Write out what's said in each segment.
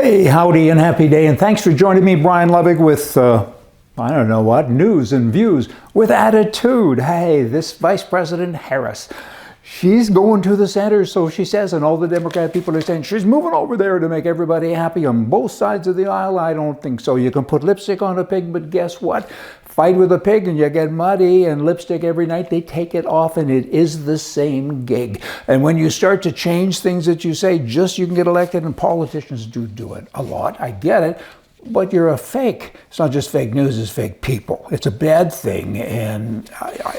Hey, howdy and happy day, and thanks for joining me, Brian Lovig, with, I don't know what, news and views with attitude. Hey, this Vice President Harris, she's going to the center, so she says, and all the Democrat people are saying she's moving over there to make everybody happy on both sides of the aisle. I don't think so. You can put lipstick on a pig, but guess what? Fight with a pig and you get muddy, and lipstick every night, they take it off, and it is the same gig. And when you start to change things that you say, just you can get elected, and politicians do it a lot. I get it. But you're a fake. It's not just fake news, it's fake people. It's a bad thing, and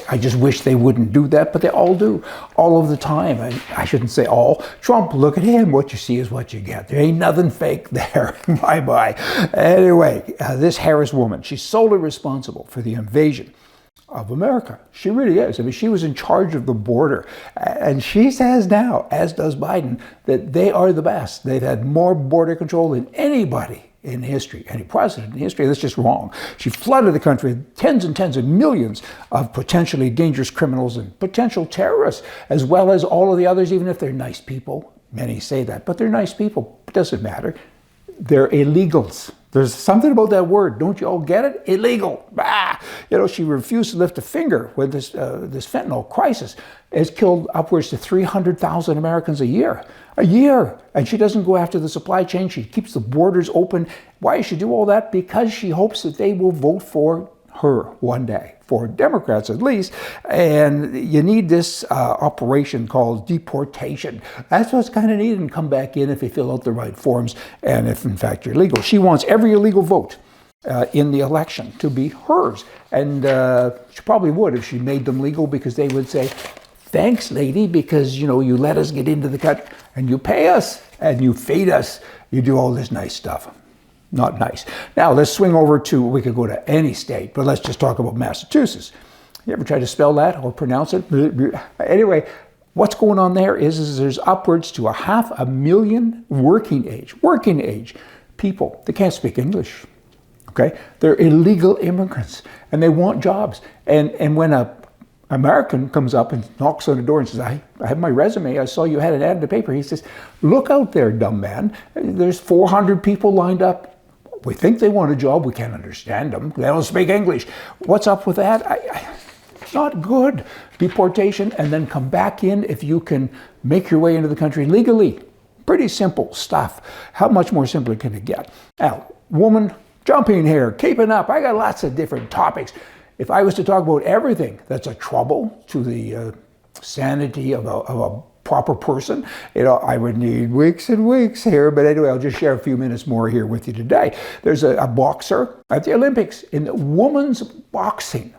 I just wish they wouldn't do that, but they all do, all of the time. I shouldn't say all. Trump, look at him. What you see is what you get. There ain't nothing fake there. Bye-bye. Anyway, this Harris woman, she's solely responsible for the invasion of America. She really is. I mean, she was in charge of the border, and she says now, as does Biden, that they are the best. They've had more border control than anybody in history, any president in history. That's just wrong. She flooded the country with tens and tens of millions of potentially dangerous criminals and potential terrorists, as well as all of the others, even if they're nice people. Many say that, but they're nice people. It doesn't matter. They're illegals. There's something about that word. Don't you all get it? Illegal. Bah! You know, she refused to lift a finger when this fentanyl crisis has killed upwards to 300,000 Americans a year. A year. And she doesn't go after the supply chain. She keeps the borders open. Why does she do all that? Because she hopes that they will vote for her one day, for Democrats at least. And you need this operation called deportation. That's what's kind of needed, and come back in if you fill out the right forms and if in fact you're legal. She wants every illegal vote in the election to be hers. And she probably would if she made them legal, because they would say, thanks, lady, because, you know, you let us get into the country and you pay us and you feed us. You do all this nice stuff. Not nice. Now, let's swing over to, we could go to any state, but let's just talk about Massachusetts. You ever try to spell that or pronounce it? Anyway, what's going on there is there's upwards to 500,000 working age people. They can't speak English. Okay? They're illegal immigrants and they want jobs. And when a American comes up and knocks on the door and says, I have my resume. I saw you had an ad in the paper. He says, look out there, dumb man. There's 400 people lined up. We think they want a job. We can't understand them. They don't speak English. What's up with that? It's not good. Deportation, and then come back in if you can make your way into the country legally. Pretty simple stuff. How much more simpler can it get? Now, woman, jumping here, keeping up. I got lots of different topics. If I was to talk about everything that's a trouble to the sanity of a proper person, you know, I would need weeks and weeks here. But anyway, I'll just share a few minutes more here with you today. There's a boxer at the Olympics in women's boxing,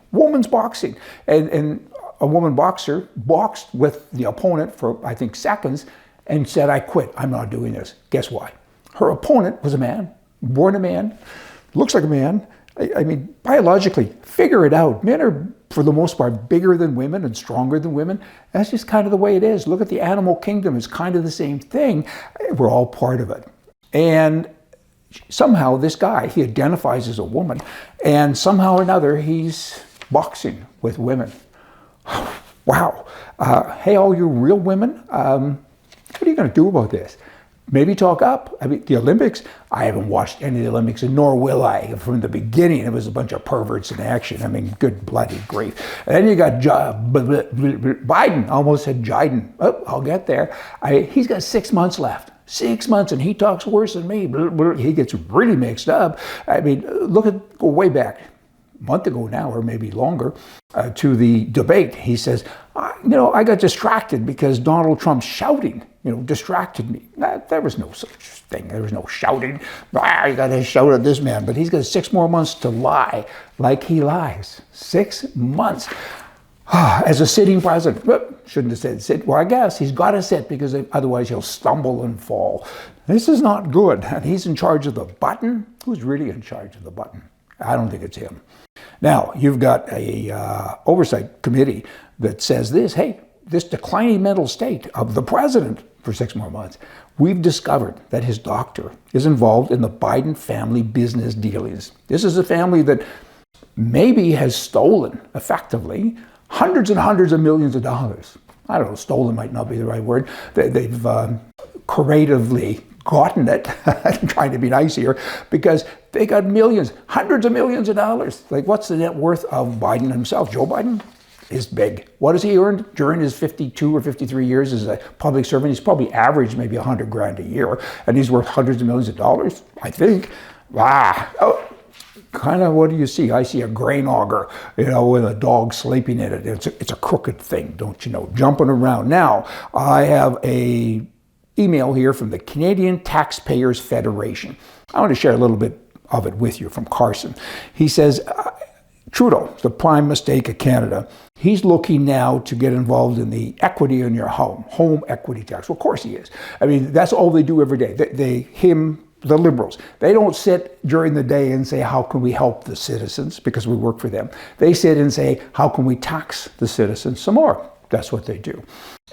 and a woman boxer boxed with the opponent for, I think, seconds, and said, I quit. I'm not doing this. Guess why? Her opponent was a man, born a man, looks like a man. I mean, biologically, figure it out. Men are, for the most part, bigger than women and stronger than women. That's just kind of the way it is. Look at the animal kingdom. It's kind of the same thing. We're all part of it. And somehow this guy, he identifies as a woman, and somehow or another, he's boxing with women. Wow. Hey, all you real women, what are you going to do about this? Maybe talk up. I mean, the Olympics, I haven't watched any of the Olympics, and nor will I. From the beginning, it was a bunch of perverts in action. I mean, good bloody grief. And then you got Biden, almost said Jiden. Oh, I'll get there. He's got 6 months left. 6 months, and he talks worse than me. He gets really mixed up. I mean, go way back, a month ago now, or maybe longer, to the debate. He says, I got distracted because Donald Trump's shouting, distracted me. There was no such thing. There was no shouting. You got to shout at this man. But he's got 6 more months to lie like he lies. 6 months. As a sitting president. Shouldn't have said sit. Well, I guess he's got to sit, because otherwise he'll stumble and fall. This is not good. And he's in charge of the button. Who's really in charge of the button? I don't think it's him. Now, you've got a oversight committee that says this, hey, this declining mental state of the president for 6 more months, we've discovered that his doctor is involved in the Biden family business dealings. This is a family that maybe has stolen, effectively, hundreds and hundreds of millions of dollars. I don't know, stolen might not be the right word. They've creatively gotten it, I'm trying to be nice here, because they got millions, hundreds of millions of dollars. Like, what's the net worth of Biden himself? Joe Biden is big. What has he earned during his 52 or 53 years as a public servant? He's probably averaged maybe $100,000 a year, and he's worth hundreds of millions of dollars, I think. Kind of, what do you see? I see a grain auger, with a dog sleeping in it. It's a crooked thing, don't you know, jumping around. Now, I have a email here from the Canadian Taxpayers Federation. I want to share a little bit of it with you from Carson. He says, Trudeau, the prime mistake of Canada, he's looking now to get involved in the equity in your home equity tax. Well, of course he is. I mean, that's all they do every day. The Liberals, they don't sit during the day and say, how can we help the citizens, because we work for them. They sit and say, how can we tax the citizens some more? That's what they do.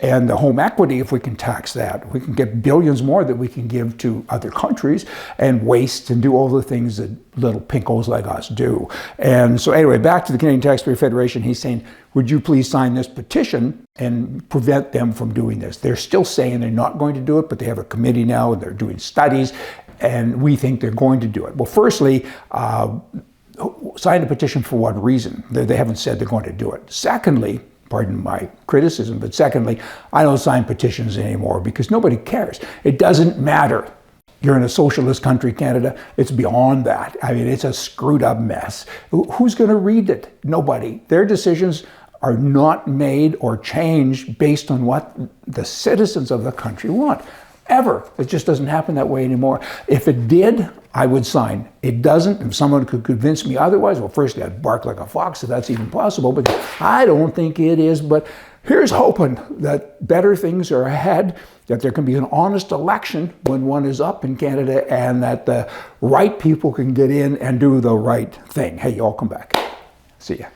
And the home equity, if we can tax that, we can get billions more that we can give to other countries and waste and do all the things that little pinkos like us do. And so anyway, back to the Canadian Taxpayer Federation, he's saying, would you please sign this petition and prevent them from doing this? They're still saying they're not going to do it, but they have a committee now and they're doing studies, and we think they're going to do it. Well, firstly, sign a petition for what reason? They haven't said they're going to do it. Secondly, pardon my criticism, but secondly, I don't sign petitions anymore because nobody cares. It doesn't matter. You're in a socialist country, Canada. It's beyond that. I mean, it's a screwed up mess. Who's going to read it? Nobody. Their decisions are not made or changed based on what the citizens of the country want. Ever. It just doesn't happen that way anymore. If it did, I would sign. It doesn't. If someone could convince me otherwise, well, firstly, I'd bark like a fox if that's even possible, but I don't think it is. But here's hoping that better things are ahead, that there can be an honest election when one is up in Canada, and that the right people can get in and do the right thing. Hey, you all come back. See ya.